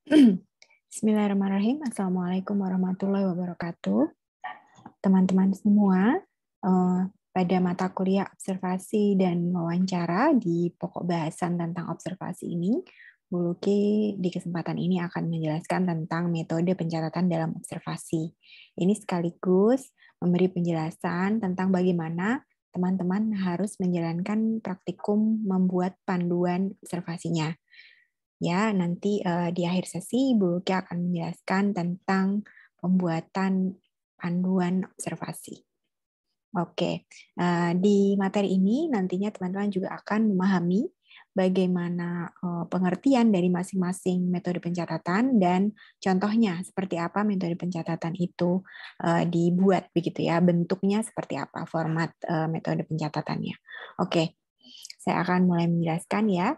Bismillahirrahmanirrahim. Assalamualaikum warahmatullahi wabarakatuh. Teman-teman semua, pada mata kuliah observasi dan wawancara di pokok bahasan tentang observasi ini, Bu Luki di kesempatan ini akan menjelaskan tentang metode pencatatan dalam observasi. Ini sekaligus memberi penjelasan tentang bagaimana teman-teman harus menjalankan praktikum membuat panduan observasinya. Ya, nanti di akhir sesi Bu Luki akan menjelaskan tentang pembuatan panduan observasi. Oke, di materi ini nantinya teman-teman juga akan memahami bagaimana pengertian dari masing-masing metode pencatatan dan contohnya seperti apa metode pencatatan itu dibuat begitu ya, bentuknya seperti apa, format metode pencatatannya. Oke, saya akan mulai menjelaskan ya.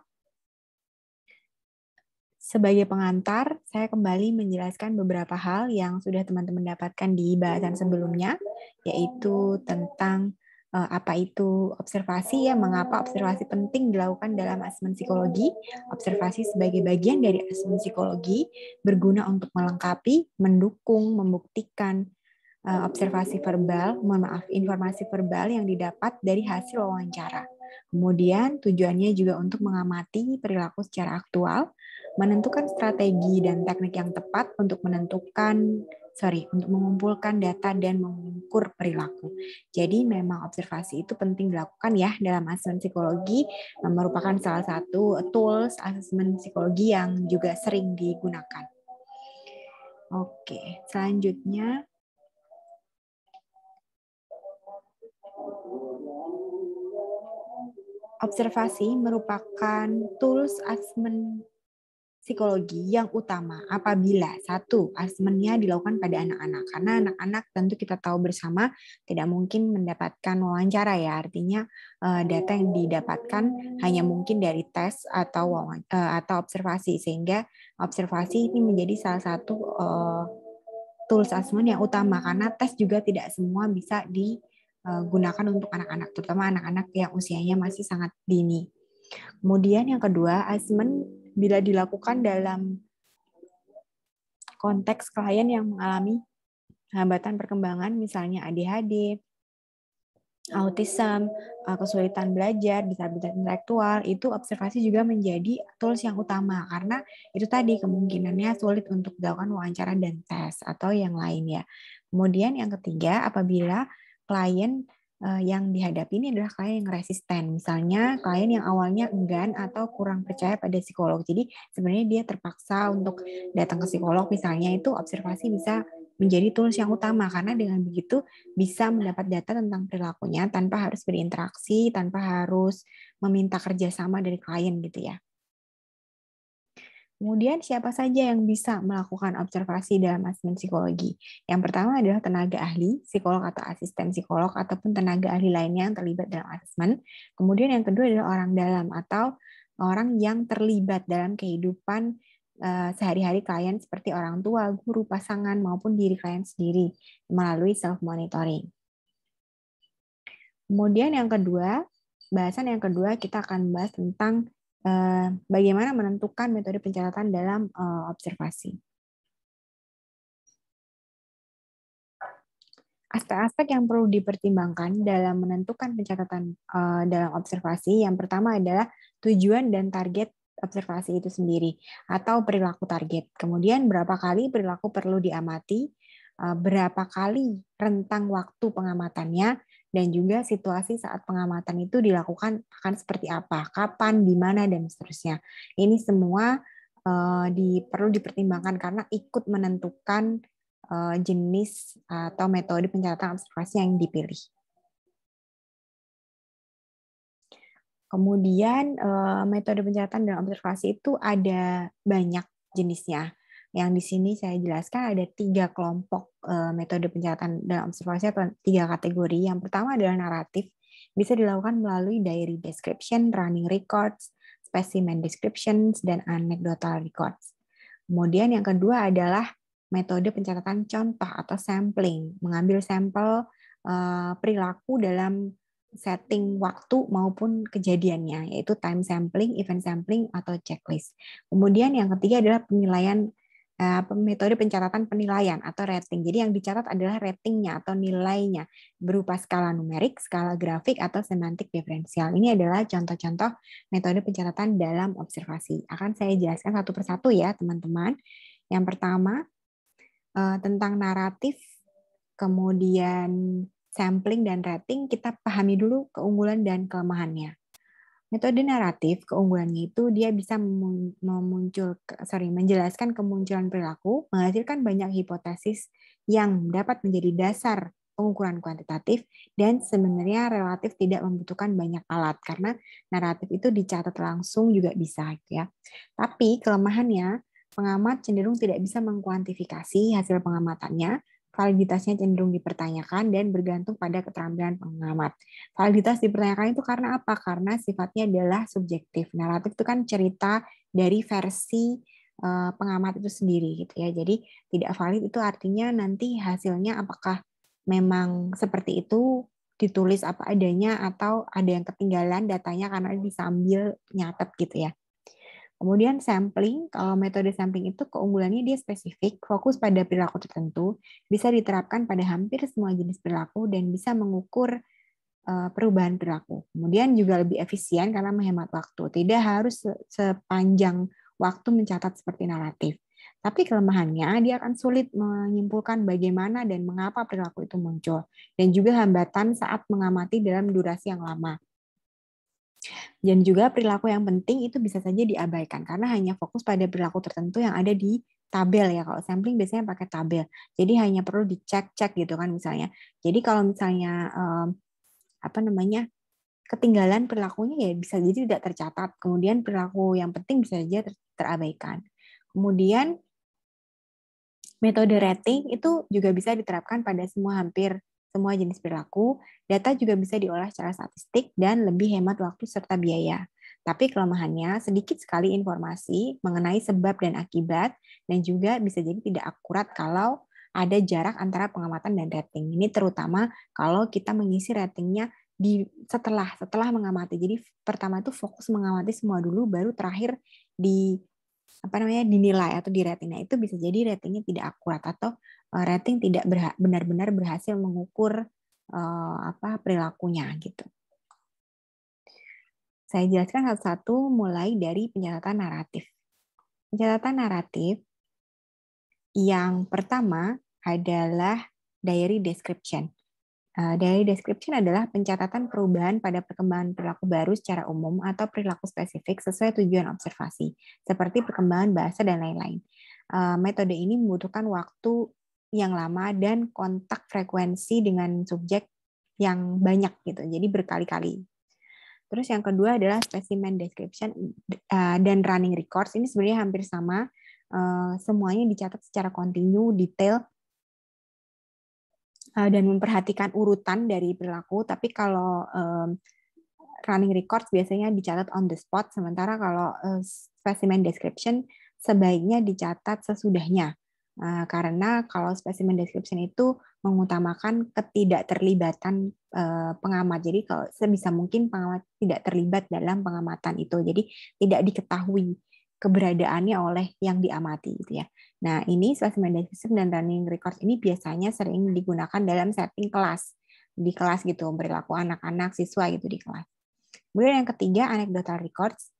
Sebagai pengantar, saya kembali menjelaskan beberapa hal yang sudah teman-teman dapatkan di bahasan sebelumnya, yaitu tentang apa itu observasi, ya, mengapa observasi penting dilakukan dalam asesmen psikologi. Observasi sebagai bagian dari asesmen psikologi berguna untuk melengkapi, mendukung, membuktikan observasi verbal, informasi verbal yang didapat dari hasil wawancara. Kemudian tujuannya juga untuk mengamati perilaku secara aktual, menentukan strategi dan teknik yang tepat untuk untuk mengumpulkan data dan mengukur perilaku. Jadi memang observasi itu penting dilakukan ya dalam asesmen psikologi, merupakan salah satu tools asesmen psikologi yang juga sering digunakan. Oke, selanjutnya observasi merupakan tools asesmen psikologi yang utama apabila satu, asesmennya dilakukan pada anak-anak. Karena anak-anak tentu kita tahu bersama tidak mungkin mendapatkan wawancara ya, artinya data yang didapatkan hanya mungkin dari tes atau observasi, sehingga observasi ini menjadi salah satu tools asesmen yang utama karena tes juga tidak semua bisa digunakan untuk anak-anak, terutama anak-anak yang usianya masih sangat dini. Kemudian yang kedua, asesmen bila dilakukan dalam konteks klien yang mengalami hambatan perkembangan, misalnya ADHD, autism, kesulitan belajar, disabilitas intelektual, itu observasi juga menjadi tools yang utama karena itu tadi kemungkinannya sulit untuk dilakukan wawancara dan tes atau yang lain ya. Kemudian yang ketiga, apabila klien yang dihadapi ini adalah klien yang resisten. Misalnya klien yang awalnya enggan atau kurang percaya pada psikolog. Jadi sebenarnya dia terpaksa untuk datang ke psikolog misalnya, itu observasi bisa menjadi tools yang utama karena dengan begitu bisa mendapat data tentang perilakunya tanpa harus berinteraksi, tanpa harus meminta kerjasama dari klien gitu ya. Kemudian siapa saja yang bisa melakukan observasi dalam asesmen psikologi? Yang pertama adalah tenaga ahli, psikolog atau asisten psikolog, ataupun tenaga ahli lainnya yang terlibat dalam asesmen. Kemudian yang kedua adalah orang dalam atau orang yang terlibat dalam kehidupan sehari-hari klien seperti orang tua, guru, pasangan, maupun diri klien sendiri melalui self-monitoring. Kemudian yang kedua, bahasan yang kedua kita akan bahas tentang bagaimana menentukan metode pencatatan dalam observasi. Aspek-aspek yang perlu dipertimbangkan dalam menentukan pencatatan dalam observasi, yang pertama adalah tujuan dan target observasi itu sendiri, atau perilaku target. Kemudian berapa kali perilaku perlu diamati, berapa kali rentang waktu pengamatannya, dan juga situasi saat pengamatan itu dilakukan akan seperti apa, kapan, di mana, dan seterusnya. Ini semua perlu dipertimbangkan karena ikut menentukan jenis atau metode pencatatan observasi yang dipilih. Kemudian metode pencatatan dalam observasi itu ada banyak jenisnya. Yang di sini saya jelaskan ada 3 kelompok metode pencatatan dalam observasi atau 3 kategori. Yang pertama adalah naratif, bisa dilakukan melalui diary description, running records, specimen descriptions, dan anecdotal records. Kemudian yang kedua adalah metode pencatatan contoh atau sampling, mengambil sampel perilaku dalam setting waktu maupun kejadiannya, yaitu time sampling, event sampling, atau checklist. Kemudian yang ketiga adalah penilaian metode pencatatan penilaian atau rating. Jadi yang dicatat adalah ratingnya atau nilainya berupa skala numerik, skala grafik, atau semantik diferensial. Ini adalah contoh-contoh metode pencatatan dalam observasi. Akan saya jelaskan satu persatu ya teman-teman. Yang pertama tentang naratif, kemudian sampling dan rating, kita pahami dulu keunggulan dan kelemahannya. Metode naratif, keunggulannya itu dia bisa menjelaskan kemunculan perilaku, menghasilkan banyak hipotesis yang dapat menjadi dasar pengukuran kuantitatif, dan sebenarnya relatif tidak membutuhkan banyak alat, karena naratif itu dicatat langsung juga bisa. Ya. Tapi kelemahannya, pengamat cenderung tidak bisa mengkuantifikasi hasil pengamatannya, validitasnya cenderung dipertanyakan, dan bergantung pada keterampilan pengamat. Validitas dipertanyakan itu karena apa? Karena sifatnya adalah subjektif. Naratif itu kan cerita dari versi pengamat itu sendiri gitu ya. Jadi tidak valid itu artinya nanti hasilnya apakah memang seperti itu ditulis apa adanya atau ada yang ketinggalan datanya karena disambil nyatet gitu ya. Kemudian sampling, kalau metode sampling itu keunggulannya dia spesifik, fokus pada perilaku tertentu, bisa diterapkan pada hampir semua jenis perilaku dan bisa mengukur perubahan perilaku. Kemudian juga lebih efisien karena menghemat waktu. Tidak harus sepanjang waktu mencatat seperti naratif. Tapi kelemahannya dia akan sulit menyimpulkan bagaimana dan mengapa perilaku itu muncul. Dan juga hambatan saat mengamati dalam durasi yang lama. Dan juga perilaku yang penting itu bisa saja diabaikan karena hanya fokus pada perilaku tertentu yang ada di tabel ya. Kalau sampling biasanya pakai tabel. Jadi hanya perlu dicek-cek gitu kan misalnya. Jadi kalau misalnya ketinggalan perilakunya ya bisa jadi tidak tercatat. Kemudian perilaku yang penting bisa saja terabaikan. Kemudian metode rating itu juga bisa diterapkan pada hampir semua jenis perilaku. Data juga bisa diolah secara statistik dan lebih hemat waktu serta biaya. Tapi kelemahannya sedikit sekali informasi mengenai sebab dan akibat, dan juga bisa jadi tidak akurat kalau ada jarak antara pengamatan dan rating. Ini terutama kalau kita mengisi ratingnya setelah mengamati. Jadi pertama itu fokus mengamati semua dulu, baru terakhir dinilai atau di rating. Nah, itu bisa jadi ratingnya tidak akurat atau rating tidak benar-benar berhasil mengukur perilakunya gitu. Saya jelaskan satu-satu mulai dari pencatatan naratif. Pencatatan naratif yang pertama adalah diary description. Diary description adalah pencatatan perubahan pada perkembangan perilaku baru secara umum atau perilaku spesifik sesuai tujuan observasi, seperti perkembangan bahasa dan lain-lain. Metode ini membutuhkan waktu yang lama dan kontak frekuensi dengan subjek yang banyak gitu, jadi berkali-kali. Terus yang kedua adalah specimen description dan running records. Ini sebenarnya hampir sama, semuanya dicatat secara kontinu, detail, dan memperhatikan urutan dari perilaku, tapi kalau running records biasanya dicatat on the spot, sementara kalau specimen description sebaiknya dicatat sesudahnya. Karena kalau specimen description itu mengutamakan ketidakterlibatan pengamat. Jadi kalau sebisa mungkin pengamat tidak terlibat dalam pengamatan itu. Jadi tidak diketahui keberadaannya oleh yang diamati gitu ya. Nah, ini specimen description dan running records ini biasanya sering digunakan dalam setting kelas. Di kelas gitu, perilaku anak-anak, siswa gitu di kelas. Kemudian yang ketiga, anecdotal records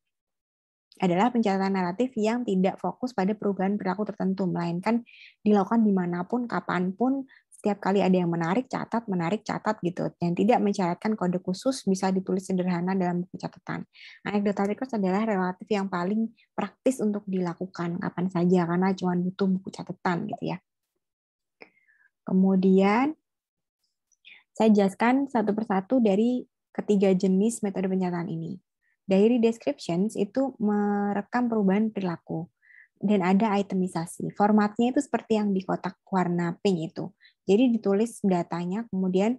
adalah pencatatan naratif yang tidak fokus pada perubahan perilaku tertentu, melainkan dilakukan dimanapun, kapanpun, setiap kali ada yang menarik, catat gitu. Dan tidak mencatatkan kode khusus, bisa ditulis sederhana dalam buku catatan. Anecdotal records adalah relatif yang paling praktis untuk dilakukan kapan saja, karena cuma butuh buku catatan gitu ya. Kemudian, saya jelaskan satu persatu dari ketiga jenis metode pencatatan ini. Diary descriptions itu merekam perubahan perilaku dan ada itemisasi. Formatnya itu seperti yang di kotak warna pink itu. Jadi ditulis datanya, kemudian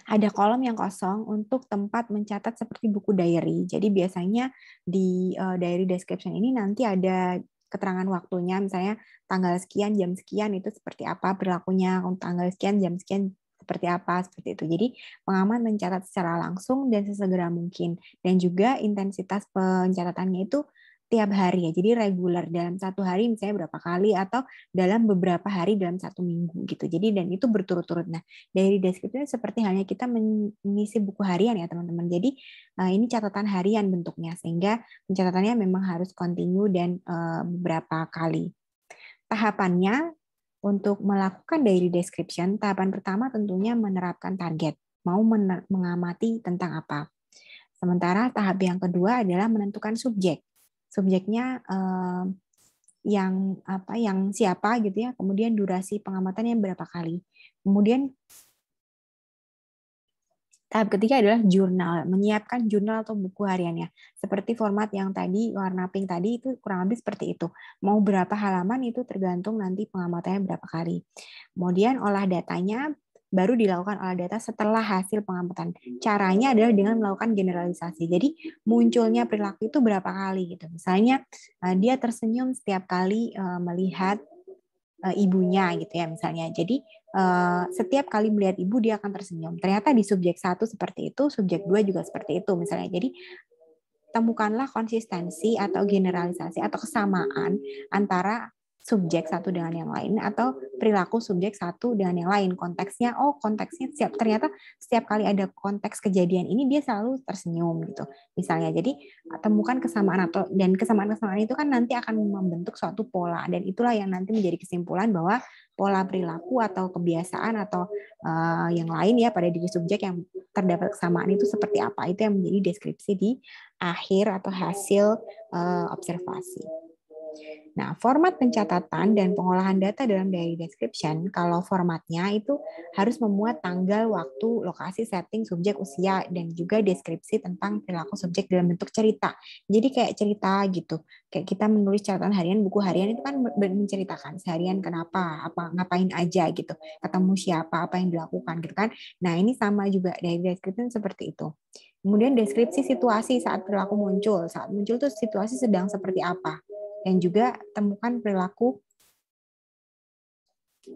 ada kolom yang kosong untuk tempat mencatat seperti buku diary. Jadi biasanya di diary description ini nanti ada keterangan waktunya, misalnya tanggal sekian, jam sekian itu seperti apa perilakunya, tanggal sekian, jam sekian seperti apa, seperti itu. Jadi pengamat mencatat secara langsung dan sesegera mungkin. Dan juga intensitas pencatatannya itu tiap hari ya. Jadi reguler dalam satu hari misalnya berapa kali atau dalam beberapa hari dalam satu minggu gitu. Jadi dan itu berturut-turut. Nah, dari deskripsi seperti halnya kita mengisi buku harian ya teman-teman. Jadi ini catatan harian bentuknya sehingga pencatatannya memang harus kontinu dan beberapa kali. Tahapannya untuk melakukan daily description, tahapan pertama tentunya menerapkan target. Mau mengamati tentang apa. Sementara tahap yang kedua adalah menentukan subjek. Subjeknya yang siapa gitu ya, kemudian durasi pengamatannya berapa kali. Kemudian tahap ketiga adalah jurnal, menyiapkan jurnal atau buku hariannya. Seperti format yang tadi warna pink tadi itu kurang lebih seperti itu. Mau berapa halaman itu tergantung nanti pengamatannya berapa kali. Kemudian olah datanya baru dilakukan olah data setelah hasil pengamatan. Caranya adalah dengan melakukan generalisasi. Jadi munculnya perilaku itu berapa kali gitu. Misalnya dia tersenyum setiap kali melihat ibunya gitu ya misalnya. Jadi setiap kali melihat ibu dia akan tersenyum. Ternyata di subjek 1 seperti itu, subjek 2 juga seperti itu misalnya. Jadi temukanlah konsistensi atau generalisasi atau kesamaan antara subjek satu dengan yang lain atau perilaku subjek satu dengan yang lain. Konteksnya, konteksnya ternyata setiap kali ada konteks kejadian ini dia selalu tersenyum gitu. Misalnya, jadi temukan kesamaan dan kesamaan-kesamaan itu kan nanti akan membentuk suatu pola dan itulah yang nanti menjadi kesimpulan bahwa pola perilaku atau kebiasaan atau yang lain ya pada diri subjek yang terdapat kesamaan itu seperti apa. Itu yang menjadi deskripsi di akhir atau hasil observasi. Nah, format pencatatan dan pengolahan data dalam diary description, kalau formatnya itu harus memuat tanggal, waktu, lokasi, setting, subjek, usia, dan juga deskripsi tentang perilaku subjek dalam bentuk cerita. Jadi kayak cerita gitu. Kayak kita menulis catatan harian, buku harian itu kan menceritakan seharian kenapa, apa ngapain aja gitu, ketemu siapa, apa yang dilakukan gitu kan. Nah, ini sama juga diary description seperti itu. Kemudian deskripsi situasi saat perilaku muncul. Saat muncul tuh situasi sedang seperti apa. Dan juga temukan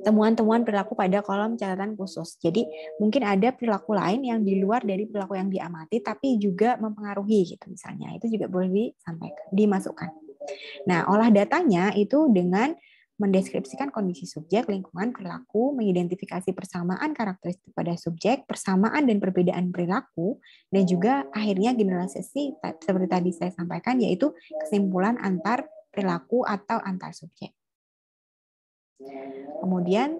temuan-temuan perilaku pada kolom catatan khusus. Jadi mungkin ada perilaku lain yang di luar dari perilaku yang diamati, tapi juga mempengaruhi gitu misalnya. Itu juga boleh dimasukkan. Nah, olah datanya itu dengan mendeskripsikan kondisi subjek, lingkungan, perilaku, mengidentifikasi persamaan karakteristik pada subjek, persamaan dan perbedaan perilaku, dan juga akhirnya generalisasi seperti tadi saya sampaikan, yaitu kesimpulan antar perilaku atau antar subjek. Kemudian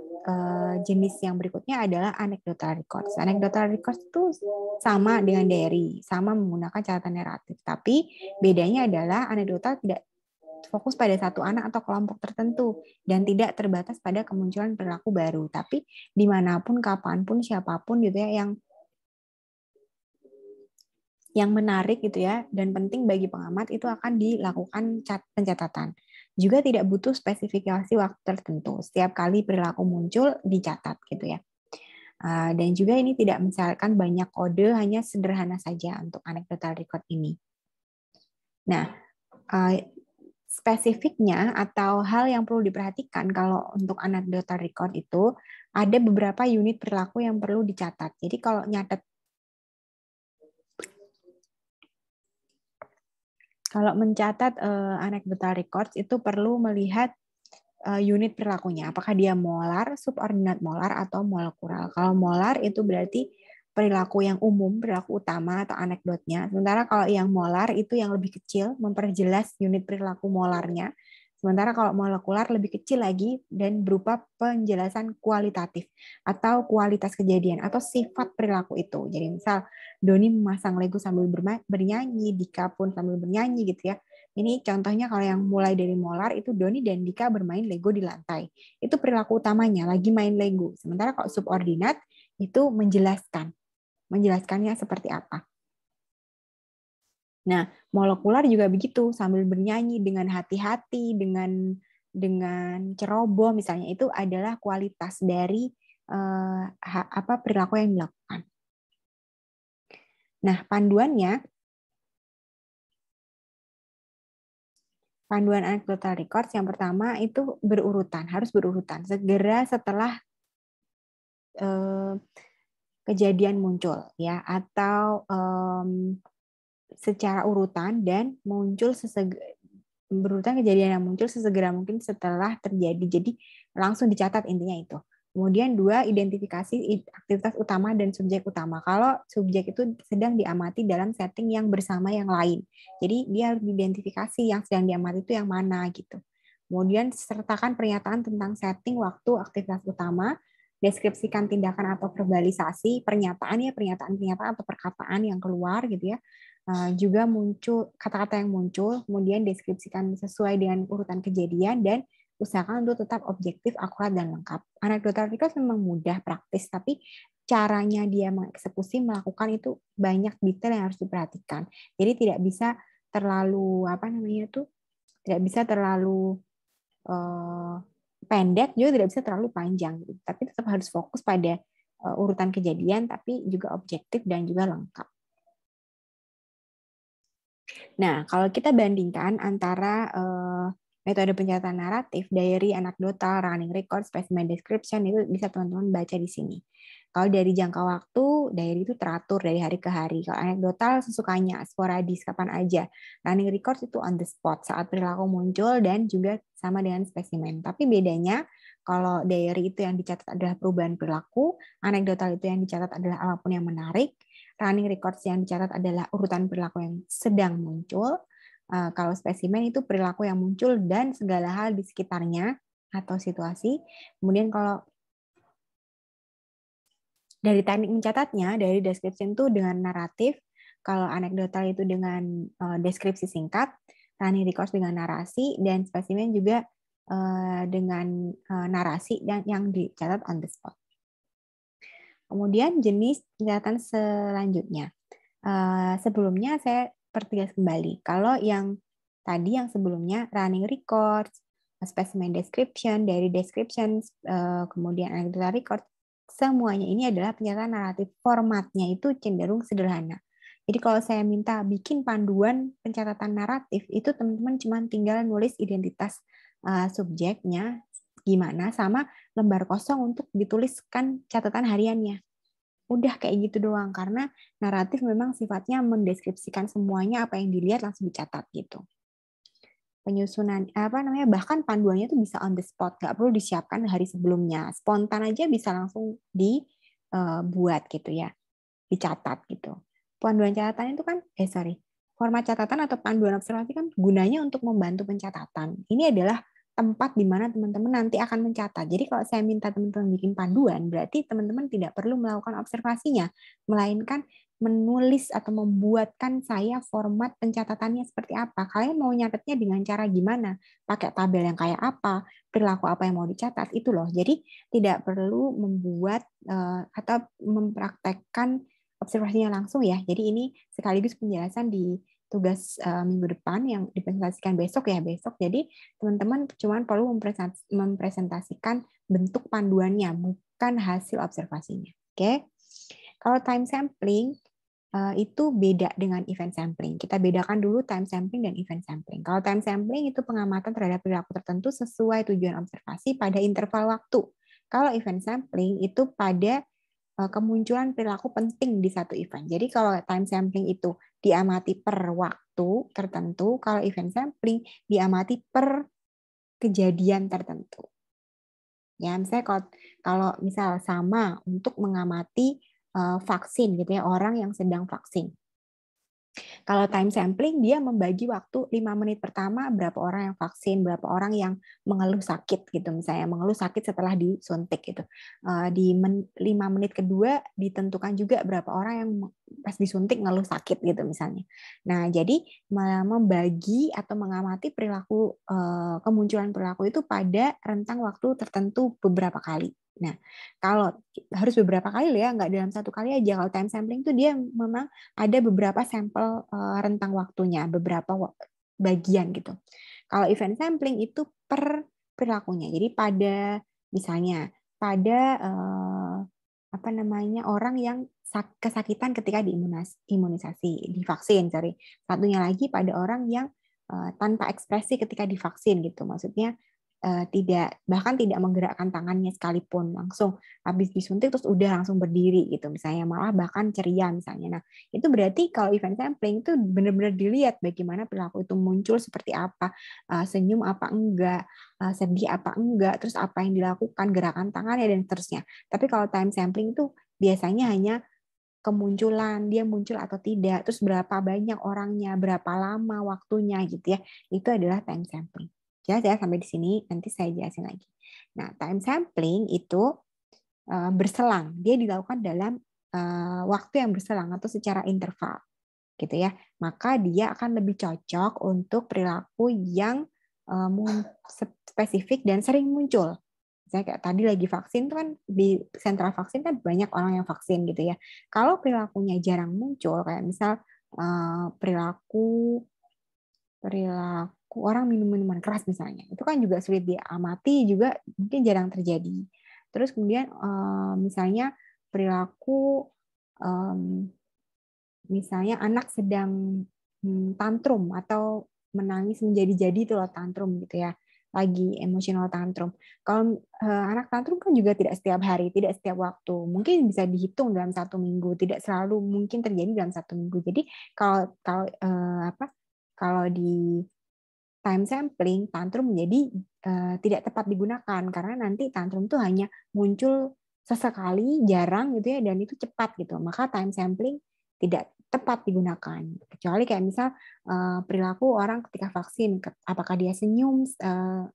jenis yang berikutnya adalah anecdotal records. Anecdotal records itu sama dengan diary, sama menggunakan catatan naratif, tapi bedanya adalah anekdotal tidak fokus pada satu anak atau kelompok tertentu dan tidak terbatas pada kemunculan perilaku baru, tapi dimanapun, kapanpun, siapapun gitu ya yang menarik gitu ya dan penting bagi pengamat itu akan dilakukan pencatatan. Juga tidak butuh spesifikasi waktu tertentu. Setiap kali perilaku muncul dicatat gitu ya. Dan juga ini tidak mensyaratkan banyak kode, hanya sederhana saja untuk anecdotal record ini. Nah, spesifiknya atau hal yang perlu diperhatikan kalau untuk anecdotal record itu ada beberapa unit perilaku yang perlu dicatat. Jadi kalau mencatat anecdotal records itu perlu melihat unit perilakunya. Apakah dia molar, subordinat molar, atau molekular. Kalau molar itu berarti perilaku yang umum, perilaku utama atau anekdotnya. Sementara kalau yang molar itu yang lebih kecil, memperjelas unit perilaku molarnya. Sementara kalau molekular lebih kecil lagi dan berupa penjelasan kualitatif atau kualitas kejadian atau sifat perilaku itu. Jadi misal Doni memasang Lego sambil bernyanyi, Dika pun sambil bernyanyi gitu ya. Ini contohnya kalau yang mulai dari molar itu Doni dan Dika bermain Lego di lantai. Itu perilaku utamanya, lagi main Lego. Sementara kalau subordinat itu menjelaskannya seperti apa. Nah, molekular juga begitu, sambil bernyanyi dengan hati-hati, dengan ceroboh misalnya, itu adalah kualitas dari perilaku yang dilakukan. Nah, panduan anecdotal records yang pertama itu harus berurutan. Segera setelah kejadian muncul ya, atau secara urutan dan muncul berurutan kejadian yang muncul sesegera mungkin setelah terjadi. Jadi langsung dicatat intinya itu. Kemudian 2, identifikasi aktivitas utama dan subjek utama. Kalau subjek itu sedang diamati dalam setting yang bersama yang lain. Jadi dia harus diidentifikasi yang sedang diamati itu yang mana gitu. Kemudian sertakan pernyataan tentang setting, waktu, aktivitas utama, deskripsikan tindakan atau verbalisasi, pernyataan atau perkataan yang keluar gitu ya. Juga muncul kata-kata yang muncul, kemudian deskripsikan sesuai dengan urutan kejadian dan usahakan untuk tetap objektif, akurat, dan lengkap. Anekdotal record memang mudah, praktis, tapi caranya dia mengeksekusi, melakukan itu banyak detail yang harus diperhatikan. Jadi tidak bisa terlalu tidak bisa terlalu pendek, juga tidak bisa terlalu panjang. Tapi tetap harus fokus pada urutan kejadian, tapi juga objektif dan juga lengkap. Nah, kalau kita bandingkan antara metode pencatatan naratif, diary, anekdotal, running record, specimen description, itu bisa teman-teman baca di sini. Kalau dari jangka waktu, diary itu teratur dari hari ke hari. Kalau anekdotal sesukanya, sporadis, kapan aja. Running record itu on the spot, saat perilaku muncul dan juga sama dengan spesimen. Tapi bedanya, kalau diary itu yang dicatat adalah perubahan perilaku, anekdotal itu yang dicatat adalah apapun yang menarik, running records yang dicatat adalah urutan perilaku yang sedang muncul. Kalau spesimen itu perilaku yang muncul dan segala hal di sekitarnya atau situasi. Kemudian kalau dari teknik mencatatnya, dari description itu dengan naratif, kalau anekdotal itu dengan deskripsi singkat, running records dengan narasi, dan spesimen juga dengan narasi dan yang dicatat on the spot. Kemudian jenis pencatatan selanjutnya. Sebelumnya saya pertegas kembali. Kalau yang tadi yang sebelumnya running records, specimen description, diary description, kemudian anecdotal record, semuanya ini adalah pencatatan naratif. Formatnya itu cenderung sederhana. Jadi kalau saya minta bikin panduan pencatatan naratif, itu teman-teman cuma tinggal nulis identitas subjeknya gimana sama lembar kosong untuk dituliskan catatan hariannya. Udah kayak gitu doang, karena naratif memang sifatnya mendeskripsikan semuanya, apa yang dilihat langsung dicatat gitu. Penyusunan bahkan panduannya itu bisa on the spot, nggak perlu disiapkan hari sebelumnya, spontan aja bisa langsung dibuat gitu ya, dicatat gitu. Panduan catatan itu kan format catatan atau panduan observasi kan gunanya untuk membantu pencatatan. Ini adalah tempat di mana teman-teman nanti akan mencatat. Jadi kalau saya minta teman-teman bikin panduan, berarti teman-teman tidak perlu melakukan observasinya, melainkan menulis atau membuatkan saya format pencatatannya seperti apa. Kalian mau nyatetnya dengan cara gimana? Pakai tabel yang kayak apa? Perilaku apa yang mau dicatat? Itu loh. Jadi tidak perlu membuat atau mempraktekkan observasinya langsung ya. Jadi ini sekaligus penjelasan di tugas minggu depan yang dipresentasikan besok. Jadi teman-teman cuma perlu mempresentasikan bentuk panduannya, bukan hasil observasinya. Oke. Kalau time sampling itu beda dengan event sampling. Kita bedakan dulu time sampling dan event sampling. Kalau time sampling itu pengamatan terhadap perilaku tertentu sesuai tujuan observasi pada interval waktu. Kalau event sampling itu pada kemunculan perilaku penting di satu event. Jadi kalau time sampling itu diamati per waktu tertentu, kalau event sampling diamati per kejadian tertentu. Ya, misalnya kalau misal sama untuk mengamati vaksin gitu ya, orang yang sedang vaksin. Kalau time sampling, dia membagi waktu 5 menit pertama berapa orang yang vaksin, berapa orang yang mengeluh sakit gitu, misalnya mengeluh sakit setelah disuntik gitu. Di 5 menit kedua ditentukan juga berapa orang yang pas disuntik ngeluh sakit gitu misalnya. Nah, jadi membagi atau mengamati perilaku kemunculan perilaku itu pada rentang waktu tertentu beberapa kali. Nah, kalau harus beberapa kali ya, nggak dalam satu kali aja. Kalau time sampling itu dia memang ada beberapa sampel rentang waktunya, beberapa bagian gitu. Kalau event sampling itu per perilakunya. Jadi pada misalnya pada orang yang kesakitan ketika diimunisasi, divaksin, Satunya lagi pada orang yang tanpa ekspresi ketika divaksin gitu. Maksudnya bahkan tidak menggerakkan tangannya sekalipun, langsung habis disuntik terus udah langsung berdiri gitu misalnya, malah bahkan ceria misalnya. Nah itu berarti kalau event sampling itu benar-benar dilihat bagaimana perilaku itu muncul seperti apa, senyum apa enggak, sedih apa enggak, terus apa yang dilakukan, gerakan tangannya dan seterusnya. Tapi kalau time sampling itu biasanya hanya kemunculan, dia muncul atau tidak, terus berapa banyak orangnya, berapa lama waktunya gitu ya. Itu adalah time sampling. Jelas ya sampai di sini, nanti saya jelasin lagi. Nah, time sampling itu berselang. Dia dilakukan dalam waktu yang berselang atau secara interval. Gitu ya. Maka dia akan lebih cocok untuk perilaku yang spesifik dan sering muncul. Misalnya kayak tadi lagi vaksin tuh kan di sentra vaksin kan banyak orang yang vaksin gitu ya. Kalau perilakunya jarang muncul kayak misal perilaku orang minum minuman keras misalnya, itu kan juga sulit diamati, juga mungkin jarang terjadi. Terus kemudian misalnya perilaku misalnya anak sedang tantrum atau menangis menjadi-jadi itu loh tantrum gitu ya, lagi emosional tantrum. Kalau anak tantrum kan juga tidak setiap hari, tidak setiap waktu, mungkin bisa dihitung dalam 1 minggu, tidak selalu mungkin terjadi dalam 1 minggu. Jadi kalau kalau kalau di time sampling tantrum menjadi tidak tepat digunakan karena nanti tantrum itu hanya muncul sesekali, jarang gitu ya, dan itu cepat gitu. Maka time sampling tidak tepat digunakan. Kecuali kayak misal perilaku orang ketika vaksin, apakah dia senyum,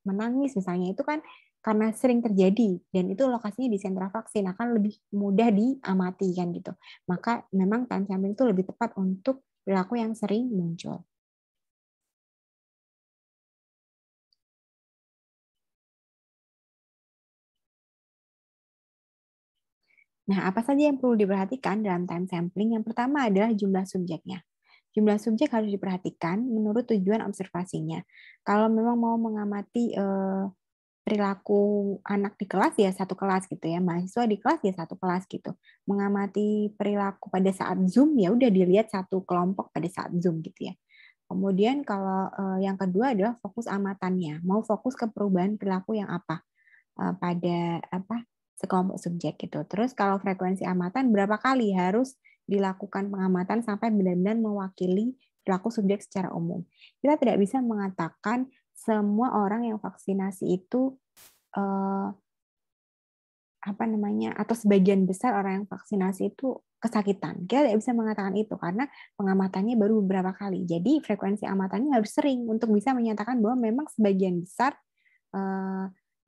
menangis misalnya, itu kan karena sering terjadi dan itu lokasinya di sentra vaksin akan lebih mudah diamati kan gitu. Maka memang time sampling itu lebih tepat untuk perilaku yang sering muncul. Nah, apa saja yang perlu diperhatikan dalam time sampling? Yang pertama adalah jumlah subjeknya. Jumlah subjek harus diperhatikan menurut tujuan observasinya. Kalau memang mau mengamati perilaku anak di kelas ya satu kelas gitu ya, mahasiswa di kelas ya satu kelas gitu. Mengamati perilaku pada saat Zoom ya udah dilihat satu kelompok pada saat Zoom gitu ya. Kemudian kalau yang kedua adalah fokus amatannya. Mau fokus ke perubahan perilaku yang apa? Pada sekelompok subjek gitu. Terus kalau frekuensi amatan berapa kali harus dilakukan pengamatan sampai benar-benar mewakili perilaku subjek secara umum. Kita tidak bisa mengatakan semua orang yang vaksinasi itu atau sebagian besar orang yang vaksinasi itu kesakitan. Kita tidak bisa mengatakan itu karena pengamatannya baru beberapa kali. Jadi frekuensi amatannya harus sering untuk bisa menyatakan bahwa memang sebagian besar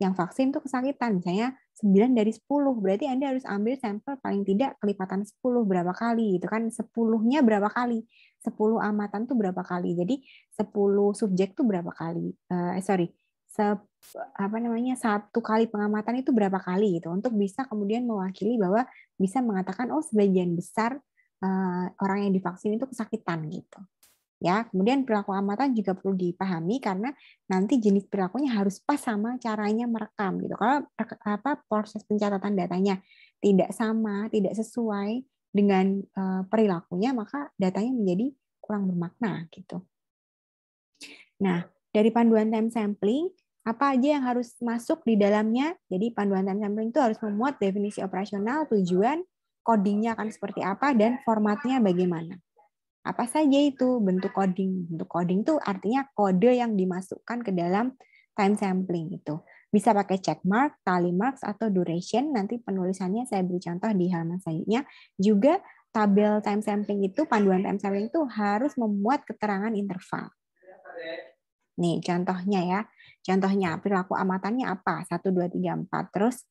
yang vaksin itu kesakitan, misalnya 9 dari 10, berarti Anda harus ambil sampel paling tidak kelipatan 10 berapa kali, itu kan 10-nya berapa kali, 10 amatan tuh berapa kali, jadi 10 subjek tuh berapa kali, satu kali pengamatan itu berapa kali gitu, untuk bisa kemudian mewakili bahwa bisa mengatakan, oh sebagian besar orang yang divaksin itu kesakitan gitu. Ya, kemudian perilaku amatan juga perlu dipahami karena nanti jenis perilakunya harus pas sama caranya merekam gitu. Kalau proses pencatatan datanya tidak sama, tidak sesuai dengan perilakunya, maka datanya menjadi kurang bermakna gitu. Nah, dari panduan time sampling, apa aja yang harus masuk di dalamnya? Jadi panduan time sampling itu harus memuat definisi operasional, tujuan, codingnya akan seperti apa, dan formatnya bagaimana. Apa saja itu bentuk coding? Bentuk coding itu artinya kode yang dimasukkan ke dalam time sampling itu. Bisa pakai check mark, tally marks, atau duration. Nanti penulisannya saya beri contoh di halaman selanjutnya. Juga tabel time sampling itu, panduan time sampling itu harus memuat keterangan interval. Nih contohnya ya. Contohnya perilaku amatannya apa? 1, 2, 3, 4. Terus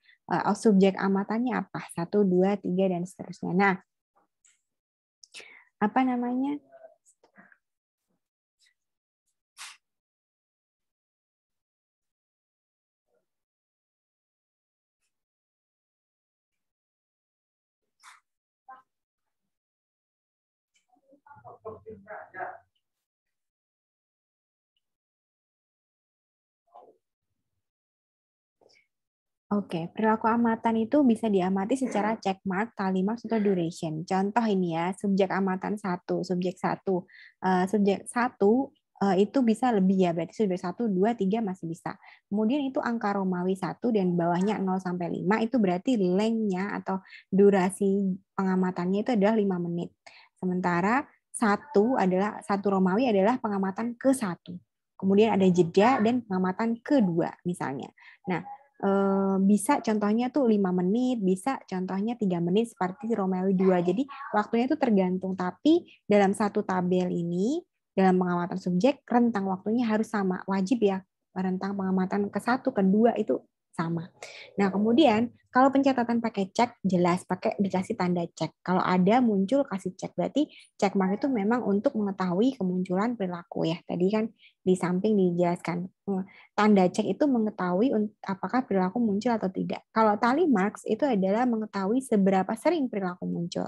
subjek amatannya apa? 1, 2, 3, dan seterusnya. Nah, apa namanya? Oke, perilaku amatan itu bisa diamati secara check mark, tally marks, atau duration. Contoh ini ya, subjek amatan 1, subjek 1. Subjek 1 itu bisa lebih ya, berarti sudah 1, 2, 3 masih bisa. Kemudian itu angka Romawi 1 dan bawahnya 0 sampai 5 itu berarti lengthnya atau durasi pengamatannya itu adalah 5 menit. Sementara 1 Romawi adalah pengamatan ke-1. Kemudian ada jeda dan pengamatan kedua misalnya. Nah, bisa contohnya tuh 5 menit, bisa contohnya 3 menit seperti Romawi 2. Jadi waktunya itu tergantung, tapi dalam satu tabel ini dalam pengamatan subjek rentang waktunya harus sama, wajib ya rentang pengamatan ke-1, ke-2 itu sama. Nah, kemudian kalau pencatatan pakai cek jelas pakai dikasih tanda cek. Kalau ada muncul kasih cek. Berarti check mark itu memang untuk mengetahui kemunculan perilaku ya. Tadi kan di samping dijelaskan tanda cek itu mengetahui apakah perilaku muncul atau tidak. Kalau tally marks itu adalah mengetahui seberapa sering perilaku muncul.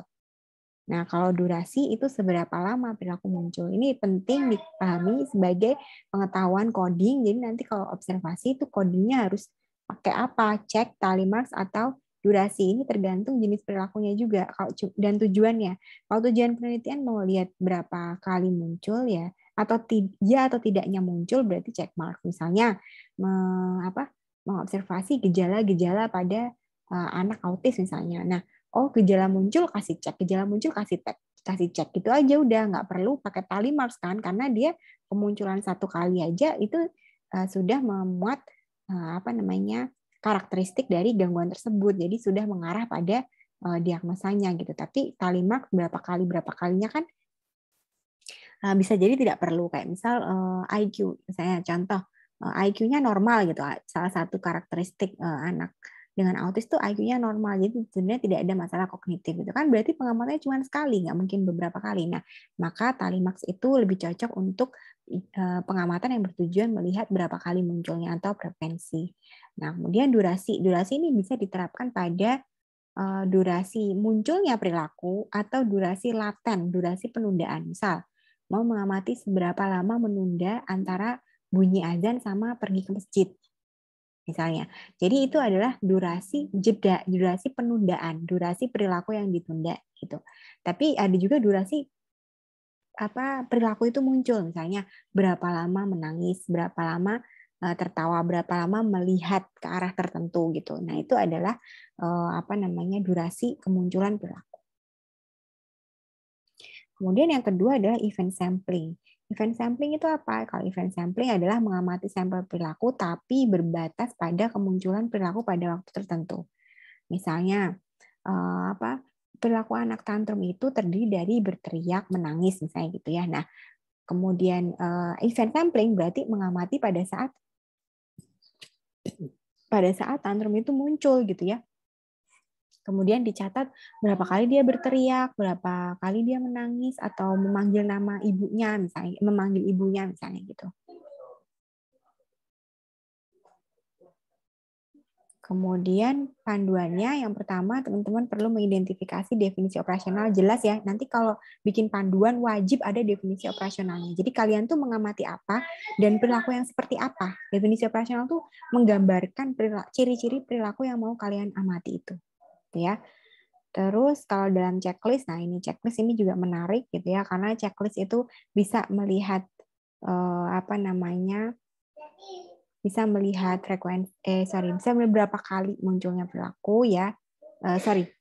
Nah, kalau durasi itu seberapa lama perilaku muncul. Ini penting dipahami sebagai pengetahuan coding. Jadi nanti kalau observasi itu codingnya harus pakai apa? Cek, tally marks, atau durasi. Ini tergantung jenis perilakunya juga dan tujuannya. Kalau tujuan penelitian mau lihat berapa kali muncul ya, atau tidaknya muncul berarti check mark. Misalnya mengobservasi gejala-gejala pada anak autis misalnya. Nah, gejala muncul kasih cek, gejala muncul kasih cek gitu aja udah, nggak perlu pakai tally marks kan, karena dia kemunculan 1 kali aja itu sudah memuat karakteristik dari gangguan tersebut, jadi sudah mengarah pada diagnosanya gitu. Tapi tally marks berapa kalinya kan bisa jadi tidak perlu, kayak misal IQ misalnya contoh IQ-nya normal gitu, salah satu karakteristik anak dengan autis tuh IQ-nya normal, jadi sebenarnya tidak ada masalah kognitif gitu kan, berarti pengamatannya cuma sekali, nggak mungkin beberapa kali. Nah, maka tally marks itu lebih cocok untuk pengamatan yang bertujuan melihat berapa kali munculnya atau frekuensi. Nah, kemudian durasi ini bisa diterapkan pada durasi munculnya perilaku atau durasi laten, durasi penundaan. Misal, mau mengamati seberapa lama menunda antara bunyi azan sama pergi ke masjid misalnya. Jadi itu adalah durasi jeda, durasi penundaan, durasi perilaku yang ditunda gitu. Tapi ada juga durasi perilaku itu muncul, misalnya berapa lama menangis, berapa lama tertawa, berapa lama melihat ke arah tertentu gitu. Nah, itu adalah durasi kemunculan perilaku. Kemudian yang kedua adalah event sampling. Event sampling itu apa? Kalau event sampling adalah mengamati sampel perilaku tapi berbatas pada kemunculan perilaku pada waktu tertentu. Misalnya perilaku anak tantrum itu terdiri dari berteriak, menangis misalnya gitu ya. Nah, kemudian event sampling berarti mengamati pada saat tantrum itu muncul gitu ya. Kemudian dicatat berapa kali dia berteriak, berapa kali dia menangis, atau memanggil nama ibunya misalnya, memanggil ibunya misalnya gitu. Kemudian panduannya yang pertama teman-teman perlu mengidentifikasi definisi operasional jelas ya. Nanti kalau bikin panduan wajib ada definisi operasionalnya. Jadi kalian tuh mengamati apa dan perilaku yang seperti apa. Definisi operasional tuh menggambarkan ciri-ciri perilaku yang mau kalian amati itu. Ya. Terus kalau dalam checklist, nah ini checklist ini juga menarik gitu ya, karena checklist itu bisa melihat bisa melihat bisa melihat berapa kali munculnya perilaku ya.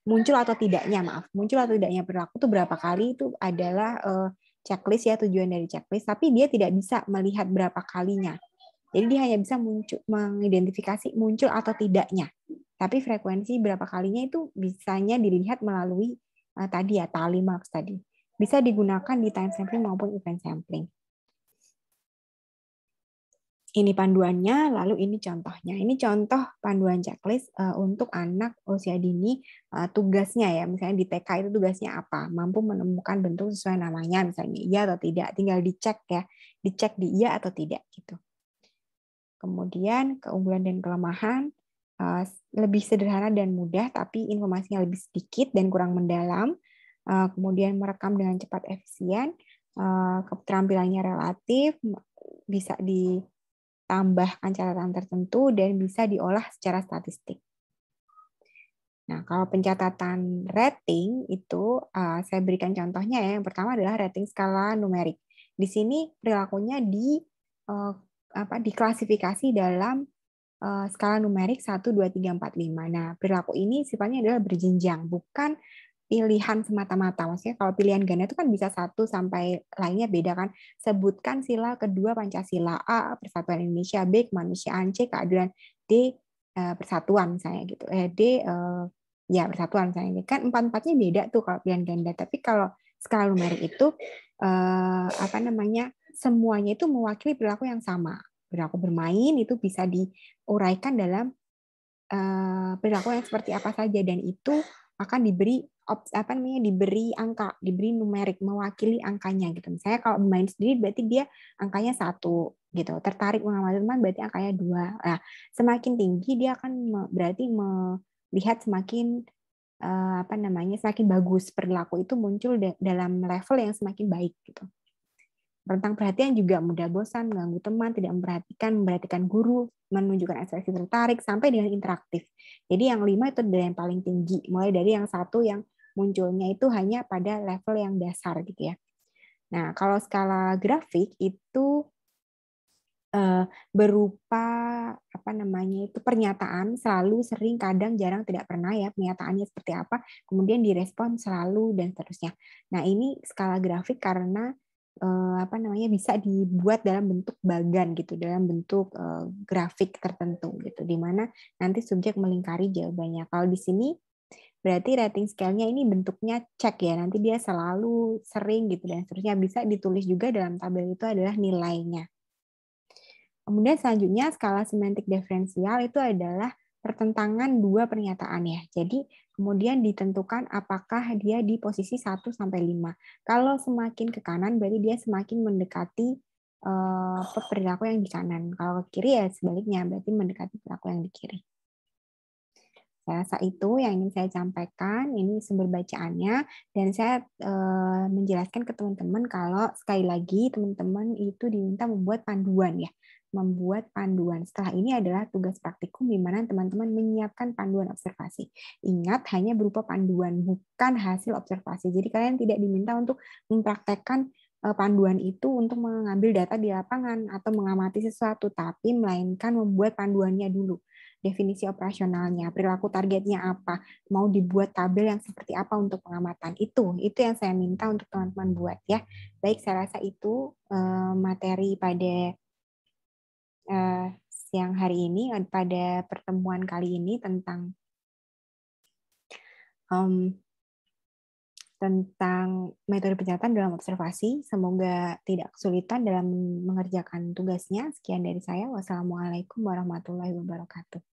Muncul atau tidaknya, muncul atau tidaknya perilaku itu berapa kali itu adalah checklist ya, tujuan dari checklist, tapi dia tidak bisa melihat berapa kalinya. Jadi dia hanya bisa mengidentifikasi muncul atau tidaknya. Tapi frekuensi berapa kalinya itu bisanya dilihat melalui tally marks tadi. Bisa digunakan di time sampling maupun event sampling. Ini panduannya, lalu ini contohnya. Ini contoh panduan checklist untuk anak usia dini, tugasnya ya. Misalnya di TK itu tugasnya apa? Mampu menemukan bentuk sesuai namanya, misalnya iya atau tidak. Tinggal dicek ya, dicek di iya atau tidak gitu. Kemudian keunggulan dan kelemahan, lebih sederhana dan mudah, tapi informasinya lebih sedikit dan kurang mendalam. Kemudian merekam dengan cepat efisien, keterampilannya relatif, bisa ditambahkan catatan tertentu, dan bisa diolah secara statistik. Nah, kalau pencatatan rating itu saya berikan contohnya ya. Yang pertama adalah rating skala numerik. Di sini perilakunya diklasifikasi dalam skala numerik 1, 2, 3, 4, 5. Nah, perilaku ini sifatnya adalah berjenjang, bukan pilihan semata-mata. Maksudnya kalau pilihan ganda itu kan bisa 1 sampai lainnya beda kan. Sebutkan sila kedua Pancasila. A, persatuan Indonesia. B, kemanusiaan. C, keadilan. D, persatuan misalnya gitu. D, ya persatuan misalnya. Kan empat-empatnya beda tuh kalau pilihan ganda. Tapi kalau skala numerik itu semuanya itu mewakili perilaku yang sama. Perilaku bermain itu bisa diuraikan dalam perilaku yang seperti apa saja, dan itu akan diberi diberi angka, diberi numerik, mewakili angkanya gitu. Misalnya kalau bermain sendiri berarti dia angkanya 1 gitu. Tertarik mengamati teman berarti angkanya 2. Nah, semakin tinggi dia akan berarti melihat semakin semakin bagus, perilaku itu muncul dalam level yang semakin baik gitu. Rentang perhatian juga mudah bosan, mengganggu teman, tidak memperhatikan guru, menunjukkan ekspresi tertarik, sampai dengan interaktif. Jadi yang 5 itu adalah yang paling tinggi, mulai dari yang 1 yang munculnya itu hanya pada level yang dasar gitu ya. Nah, kalau skala grafik itu berupa pernyataan selalu, sering, kadang, jarang, tidak pernah ya, pernyataannya seperti apa, kemudian direspon selalu dan seterusnya. Nah, ini skala grafik karena bisa dibuat dalam bentuk bagan gitu, dalam bentuk grafik tertentu gitu, di mana nanti subjek melingkari jawabannya. Kalau di sini berarti rating scale-nya ini bentuknya cek ya, nanti dia selalu, sering gitu dan seterusnya. Bisa ditulis juga dalam tabel itu adalah nilainya. Kemudian selanjutnya skala semantik diferensial itu adalah pertentangan dua pernyataan ya. Jadi kemudian ditentukan apakah dia di posisi 1 sampai 5. Kalau semakin ke kanan berarti dia semakin mendekati perilaku yang di kanan. Kalau ke kiri ya sebaliknya, berarti mendekati perilaku yang di kiri. Saya rasa itu yang ingin saya sampaikan, ini sumber bacaannya, dan saya menjelaskan ke teman-teman kalau sekali lagi teman-teman itu diminta membuat panduan ya, membuat panduan. Setelah ini adalah tugas praktikum di mana teman-teman menyiapkan panduan observasi. Ingat, hanya berupa panduan, bukan hasil observasi. Jadi kalian tidak diminta untuk mempraktekkan panduan itu untuk mengambil data di lapangan atau mengamati sesuatu, tapi melainkan membuat panduannya dulu. Definisi operasionalnya, perilaku targetnya apa, mau dibuat tabel yang seperti apa untuk pengamatan. Itu yang saya minta untuk teman-teman buat ya. Baik, saya rasa itu materi pada siang hari ini, pada pertemuan kali ini tentang metode pencatatan dalam observasi. Semoga tidak kesulitan dalam mengerjakan tugasnya. Sekian dari saya. Wassalamualaikum warahmatullahi wabarakatuh.